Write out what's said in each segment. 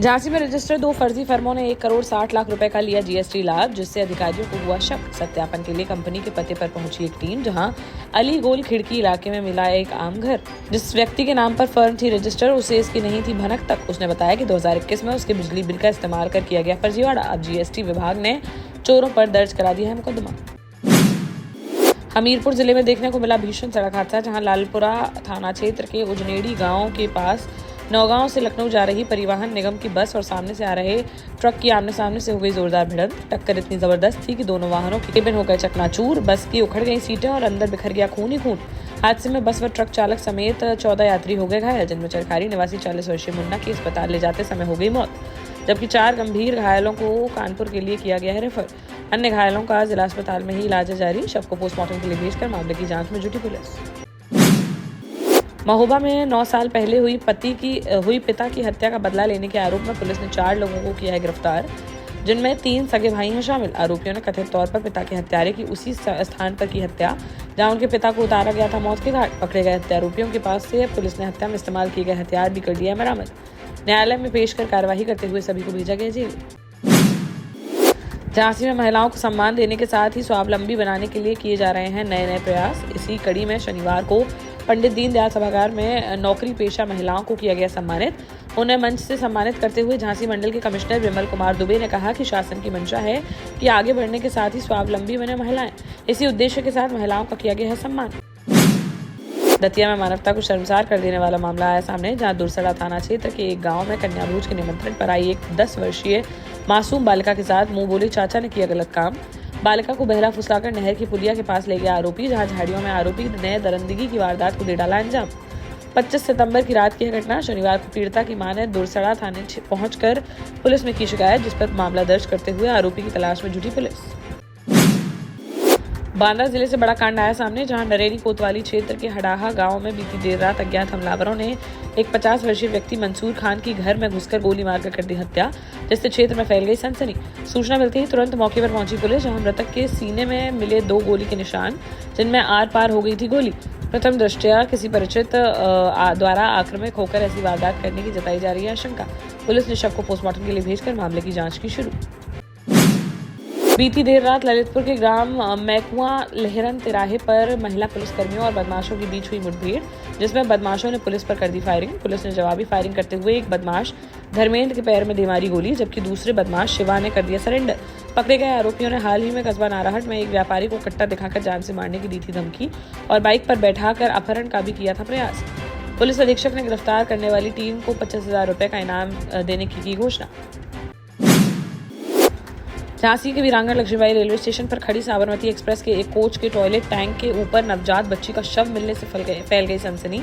झांसी में रजिस्टर्ड 2 फर्जी फर्मों ने 1 करोड़ 60 लाख रुपए का लिया जीएसटी लाभ, जिससे अधिकारियों को हुआ शक। सत्यापन के लिए कंपनी के पते पर पहुंची एक टीम, जहां अली गोल खिड़की इलाके में मिला एक आम घर। जिस व्यक्ति के नाम पर फर्म थी रजिस्टर, उसे इसकी नहीं थी भनक तक। उसने बताया कि 2021 में उसके बिजली बिल का इस्तेमाल कर किया गया फर्जीवाड़ा। अब जीएसटी विभाग ने चोरों पर दर्ज करा दिया है मुकदमा। हमीरपुर जिले में देखने को मिला भीषण सड़क हादसा, जहां लालपुरा थाना क्षेत्र के उजनेड़ी गांव के पास नौगांव से लखनऊ जा रही परिवहन निगम की बस और सामने से आ रहे ट्रक की आमने सामने से हो गई जोरदार भिड़ंत। टक्कर इतनी जबरदस्त थी कि दोनों वाहनों की केबिन हो गए चकनाचूर। बस की उखड़ गई सीटें और अंदर बिखर गया खून ही खून। हादसे में बस व ट्रक चालक समेत 14 यात्री हो गए घायल, जिनमें चरखारी निवासी 40 वर्षीय मुन्ना की अस्पताल ले जाते समय हो गई मौत, जबकि 4 गंभीर घायलों को कानपुर के लिए किया गया है रेफर। अन्य घायलों का जिला अस्पताल में ही इलाज जारी। शव को पोस्टमार्टम के लिए भेजकर मामले की जांच में जुटी पुलिस। महोबा में 9 साल पहले हुई पिता की हत्या का बदला लेने के आरोप में पुलिस ने 4 लोगों को किया है गिरफ्तार, जिनमें 3 सगे भाई हैं शामिल। आरोपियों ने कथित तौर पर पिता के हत्यारे की उसी स्थान पर की हत्या, जहां उनके पिता को उतारा गया था मौत के घाट। पकड़े गए हत्यारोपियों के पास से पुलिस ने हत्या में इस्तेमाल किए गए हथियार भी कर लिया बरामद। न्यायालय में पेश कर कार्यवाही करते हुए सभी को भेजा गया जेल। झांसी में महिलाओं को सम्मान देने के साथ ही स्वावलंबी बनाने के लिए किए जा रहे हैं नए प्रयास। इसी कड़ी में शनिवार को पंडित दीनदयाल सभागार में नौकरी पेशा महिलाओं को किया गया सम्मानित। उन्हें मंच से सम्मानित करते हुए झांसी मंडल के कमिश्नर विमल कुमार दुबे ने कहा कि शासन की मंशा है कि आगे बढ़ने के साथ ही स्वावलंबी बने महिलाएं। इसी उद्देश्य के साथ महिलाओं का किया गया है सम्मान। दतिया में मानवता को शर्मसार कर देने वाला मामला आया सामने, जहां दुरसड़ा थाना क्षेत्र के एक गांव में कन्या भोज के निमंत्रण पर आई एक 10 वर्षीय मासूम बालिका के साथ मुंह बोले चाचा ने किया गलत काम। बालिका को बहला फुसलाकर नहर की पुलिया के पास ले गया आरोपी, जहां झाड़ियों में आरोपी ने दरिंदगी की वारदात को दे डाला अंजाम। 25 सितंबर की रात की यह घटना। शनिवार को पीड़िता की मां ने दुरसड़ा थाने पहुंचकर पुलिस में की शिकायत, जिस पर मामला दर्ज करते हुए आरोपी की तलाश में जुटी पुलिस। बांदा जिले से बड़ा कांड आया सामने, जहां नरेनी कोतवाली क्षेत्र के हडाहा गांव में बीती देर रात अज्ञात हमलावरों ने एक 50 वर्षीय व्यक्ति मंसूर खान की घर में घुसकर गोली मारकर कर दी हत्या, जिससे क्षेत्र में फैल गई सनसनी। सूचना मिलते ही तुरंत मौके पर पहुंची पुलिस, जहां मृतक के सीने में मिले 2 गोली के निशान, जिनमें आर पार हो गई थी गोली। प्रथम दृष्टया किसी परिचित द्वारा आक्रामक होकर ऐसी वारदात करने की जताई जा रही है आशंका। पुलिस ने शव को पोस्टमार्टम के लिए भेजकर मामले की जाँच की शुरू। बीती देर रात ललितपुर के ग्राम मैकुआ लहरन तिराहे पर महिला पुलिसकर्मियों और बदमाशों के बीच हुई मुठभेड़, जिसमें बदमाशों ने पुलिस पर कर दी फायरिंग। पुलिस ने जवाबी फायरिंग करते हुए एक बदमाश धर्मेंद्र के पैर में दे मारी गोली, जबकि दूसरे बदमाश शिवा ने कर दिया सरेंडर। पकड़े गए आरोपियों ने हाल ही में कस्बा नाराहट में एक व्यापारी को कट्टा दिखाकर जान से मारने की दी थी धमकी और बाइक पर बैठाकर अपहरण का भी किया था प्रयास। पुलिस अधीक्षक ने गिरफ्तार करने वाली टीम को 25,000 रुपए का इनाम देने की घोषणा। झांसी के वीरांगना लक्ष्मीबाई रेलवे स्टेशन पर खड़ी साबरमती एक्सप्रेस के एक कोच के टॉयलेट टैंक के ऊपर नवजात बच्ची का शव मिलने से फैल गई सनसनी।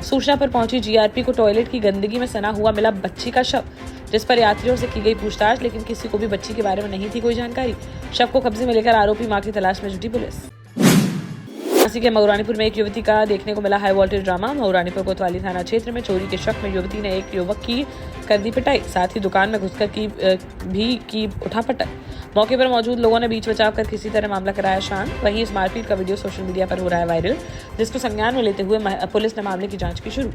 सूचना पर पहुंची जीआरपी को टॉयलेट की गंदगी में सना हुआ मिला बच्ची का शव, जिस पर यात्रियों से की गई पूछताछ, लेकिन किसी को भी बच्ची के बारे में नहीं थी कोई जानकारी। शव को कब्जे में लेकर आरोपी मां की तलाश में जुटी पुलिस। झांसी के मऊरानीपुर में एक युवती का देखने को मिला हाई वोल्टेज ड्रामा। मऊरानीपुर कोतवाली थाना क्षेत्र में चोरी के शक में युवती ने एक युवक की कर दी पिटाई, साथ ही दुकान में घुसकर की उठापटक। मौके पर मौजूद लोगों ने बीच बचाव कर किसी तरह मामला कराया शांत। वहीं इस मारपीट का वीडियो सोशल मीडिया पर हो रहा है वायरल, जिसको संज्ञान में लेते हुए पुलिस ने मामले की जांच की शुरू।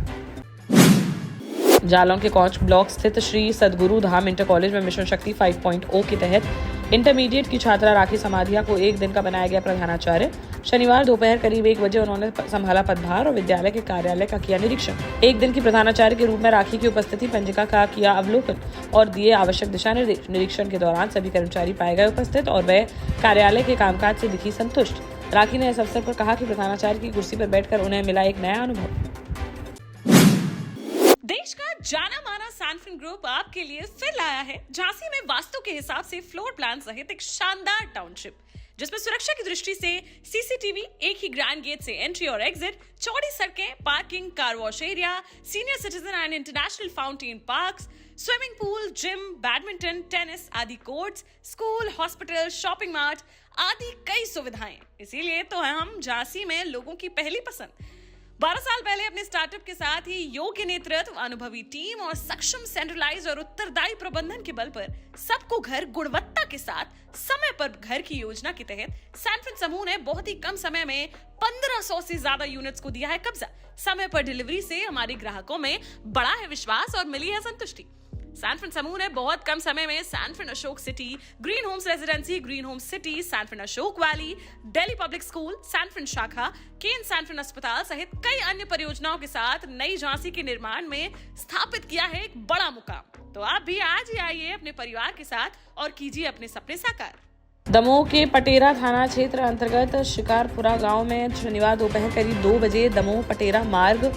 जालौन के कौच ब्लॉक स्थित श्री सदगुरु धाम इंटर कॉलेज में मिशन शक्ति 5.0 के तहत इंटरमीडिएट की छात्रा राखी समाधिया को 1 दिन का बनाया गया प्रधानाचार्य। शनिवार दोपहर करीब 1 बजे उन्होंने संभाला पदभार और विद्यालय के कार्यालय का किया निरीक्षण। 1 दिन की प्रधानाचार्य के रूप में राखी की उपस्थिति पंजिका का किया अवलोकन और दिए आवश्यक दिशा निर्देश। निरीक्षण के दौरान सभी कर्मचारी पाए गए उपस्थित और वह कार्यालय के कामकाज से दिखी संतुष्ट। राखी ने इस अवसर पर कहा कि प्रधानाचार्य की कुर्सी पर बैठकर उन्हें मिला एक नया अनुभव। देश का जाना माना सैनफिन ग्रुप आपके लिए फिर लाया है झांसी में वास्तु के हिसाब से फ्लोर प्लान सहित एक शानदार टाउनशिप, जिसमें सुरक्षा की दृष्टि से सीसीटीवी, एक ही ग्रैंड गेट से एंट्री और एग्जिट, चौड़ी सड़कें, parking, car wash area, senior citizen and international fountain parks, swimming pool, gym, badminton, tennis आदि courts, school, hospital, shopping mart आदि कई सुविधाएं। इसीलिए तो हम झांसी में लोगों की पहली पसंद। 12 साल पहले अपने स्टार्टअप के साथ ही योग्य नेतृत्व, अनुभवी टीम और सक्षम सेंट्रलाइज और उत्तरदायी प्रबंधन के बल पर सबको घर गुणवत्ता के साथ समय पर घर की योजना के तहत सैनफिन समूह ने बहुत ही कम समय में 1500 से ज्यादा यूनिट्स को दिया है कब्जा। समय पर डिलीवरी से हमारे ग्राहकों में बड़ा है विश्वास और मिली है संतुष्टि। सैनफ्रन समूह ने बहुत कम समय में सैनफ्रन Ashok City, Green Homes Residency, Green Homes City, सैनफ्रन Ashok Valley, Delhi Public School, सैनफ्रन शाखा, केन सैनफ्रन अस्पताल सहित कई अन्य परियोजनाओं के साथ नई झांसी के निर्माण में स्थापित किया है एक बड़ा मुकाम। तो आप भी आज ही आइए अपने परिवार के साथ और कीजिए अपने सपने साकार। दमोह के पटेरा थाना क्षेत्र अंतर्गत शिकारपुरा गांव में शनिवार दोपहर करीब 2 बजे दमोह पटेरा मार्ग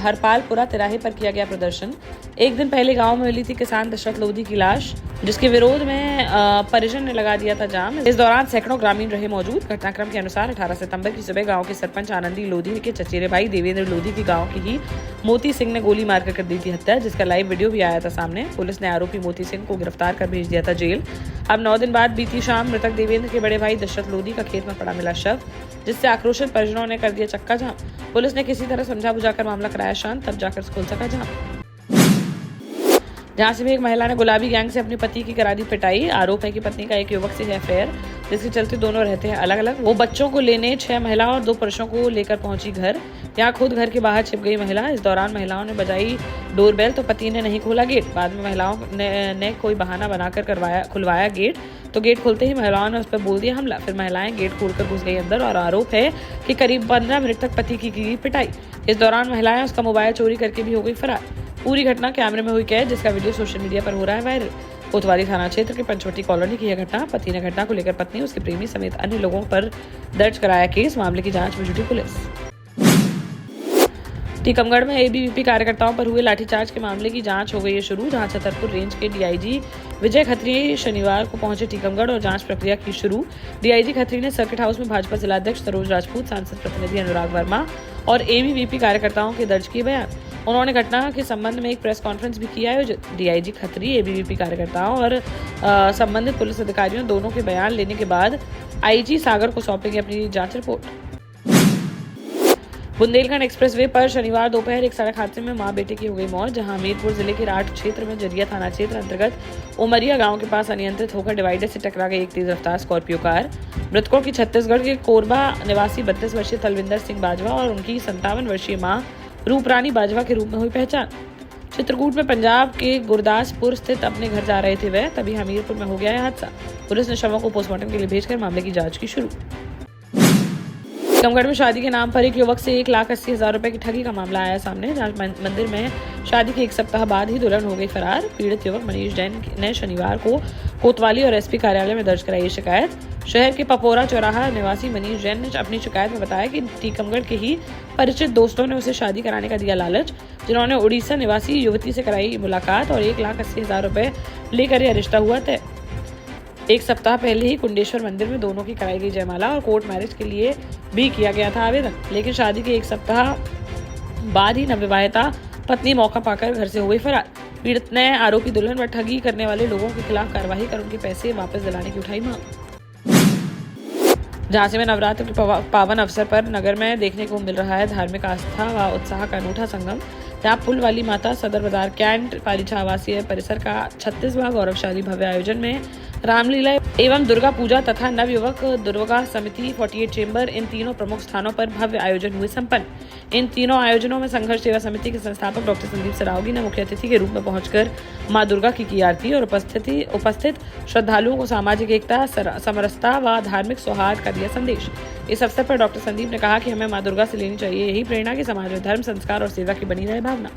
हरपालपुरा तिराहे पर किया गया प्रदर्शन। एक दिन पहले गांव में मिली थी किसान दशरथ लोधी की लाश, जिसके विरोध में परिजन ने लगा दिया था जाम। इस दौरान सैकड़ों ग्रामीण रहे मौजूद। घटनाक्रम के अनुसार 18 सितंबर की सुबह गांव के सरपंच आनंदी लोधी के चचेरे भाई देवेंद्र लोधी की गांव के ही मोती सिंह ने गोली मारकर कर दी थी हत्या, जिसका लाइव वीडियो भी आया था सामने। पुलिस ने आरोपी मोती सिंह को गिरफ्तार कर भेज दिया था जेल। अब 9 दिन बाद बीती शाम मृतक देवेंद्र के बड़े भाई दशरथ लोधी का खेत में पड़ा मिला शव, जिससे आक्रोशित परिजनों ने कर दिया चक्का जाम। पुलिस ने किसी तरह समझा बुझाकर मामला कराया शांत, तब जाकर खोल सका जाम। झांसी में एक महिला ने गुलाबी गैंग से अपने पति की करा दी पिटाई। आरोप है कि पत्नी का एक युवक से है अफेयर, जिसके चलते दोनों रहते हैं अलग अलग। वो बच्चों को लेने 6 महिला और 2 पुरुषों को लेकर पहुंची घर। यहाँ खुद घर के बाहर छिप गई महिला। इस दौरान महिलाओं ने बजाई डोरबेल तो पति ने नहीं खोला गेट। बाद में महिलाओं ने कोई बहाना बनाकर खुलवाया गेट, तो गेट खोलते ही महिलाओं ने उस पर बोल दिया हमला। फिर महिलाएं गेट खोलकर घुस गई अंदर और आरोप है कि करीब 15 मिनट तक पति की गई पिटाई। इस दौरान महिलाएं उसका मोबाइल चोरी करके भी हो गई फरार। पूरी घटना कैमरे में हुई कैद, जिसका वीडियो सोशल मीडिया पर हो रहा है वायरल। कोतवाली थाना क्षेत्र के पंचवटी कॉलोनी की यह घटना। पति ने घटना को लेकर पत्नी, उसके प्रेमी समेत अन्य लोगों पर दर्ज कराया केस। मामले की जांच में जुटी पुलिस। टीकमगढ़ में एबीवीपी कार्यकर्ताओं पर हुए लाठीचार्ज के मामले की जांच हो गई है शुरू। जहां छतरपुर रेंज के डीआईजी विजय खत्री शनिवार को पहुंचे टीकमगढ़ और जांच प्रक्रिया की शुरू। डीआईजी खत्री ने सर्किट हाउस में भाजपा जिलाध्यक्ष सरोज राजपूत, सांसद प्रतिनिधि अनुराग वर्मा और एबीवीपी कार्यकर्ताओं के दर्ज किए बयान। उन्होंने घटना के संबंध में एक प्रेस कॉन्फ्रेंस भी की आयोजित। डीआईजी खत्री, एबीवीपी कार्यकर्ताओं और संबंधित पुलिस अधिकारियों दोनों के बयान लेने के बाद आईजी सागर को सौंपेंगे अपनी जांच रिपोर्ट। बुंदेलखंड एक्सप्रेसवे पर शनिवार दोपहर एक सड़क हादसे में मां बेटे की हो गई मौत। जहां हमीरपुर जिले के राठ क्षेत्र में जरिया थाना क्षेत्र अंतर्गत उमरिया गांव के पास अनियंत्रित होकर डिवाइडर से टकरा गई एक तेज रफ्तार स्कॉर्पियो कार। मृतकों की छत्तीसगढ़ के कोरबा निवासी 32 वर्षीय तलविंदर सिंह बाजवा और उनकी 57 वर्षीय मां रूपरानी बाजवा के रूप में हुई पहचान। चित्रकूट में पंजाब के गुरदासपुर स्थित अपने घर जा रहे थे वह, तभी हमीरपुर में हो गया यह हादसा। पुलिस ने शवों को पोस्टमार्टम के लिए भेजकर मामले की जांच की शुरू। टीकमगढ़ में शादी के नाम पर एक युवक से 1,80,000 रुपए की ठगी का मामला आया सामने। जहां मंदिर में शादी के 1 सप्ताह बाद ही दुल्हन हो गई फरार। पीड़ित युवक मनीष जैन ने शनिवार को कोतवाली और एसपी कार्यालय में दर्ज कराई शिकायत। शहर के पपोरा चौराहा निवासी मनीष जैन ने अपनी शिकायत में बताया कि टीकमगढ़ के ही परिचित दोस्तों ने उसे शादी कराने का दिया लालच, जिन्होंने उड़ीसा निवासी युवती से कराई मुलाकात और 1,80,000 रुपए लेकर यह रिश्ता हुआ तय। 1 सप्ताह पहले ही कुंडेश्वर मंदिर में दोनों की कराई गई जयमाला और कोर्ट मैरिज के लिए भी किया गया था आवेदन, लेकिन शादी के 1 सप्ताह बाद ही नवविवाहिता पत्नी मौका पाकर घर से हो गई फरार। पीड़ित ने आरोपी दुल्हन व ठगी करने वाले लोगों के खिलाफ कार्रवाई कर उनके पैसे वापस दिलाने की उठाई मांग। झांसी में नवरात्र के पावन अवसर पर नगर में देखने को मिल रहा है धार्मिक आस्था व उत्साह का अनूठा संगम। जहाँ पुल वाली माता सदर बाजार कैंट पालीछा आवासीय परिसर का 36वां गौरवशाली भव्य आयोजन में रामलीला एवं दुर्गा पूजा तथा नवयुवक दुर्गा समिति 48 चेंबर इन तीनों प्रमुख स्थानों पर भव्य आयोजन हुए संपन्न। इन तीनों आयोजनों में संघर्ष सेवा समिति के संस्थापक डॉक्टर संदीप सरावगी ने मुख्य अतिथि के रूप में पहुंचकर मां दुर्गा की आरती और उपस्थित श्रद्धालुओं को सामाजिक एकता, समरसता व धार्मिक सौहार्द का दिया संदेश। इस अवसर पर डॉक्टर संदीप ने कहा कि हमें मां दुर्गा से लेनी चाहिए यही प्रेरणा कि समाज में धर्म, संस्कार और सेवा की बनी रहे भावना।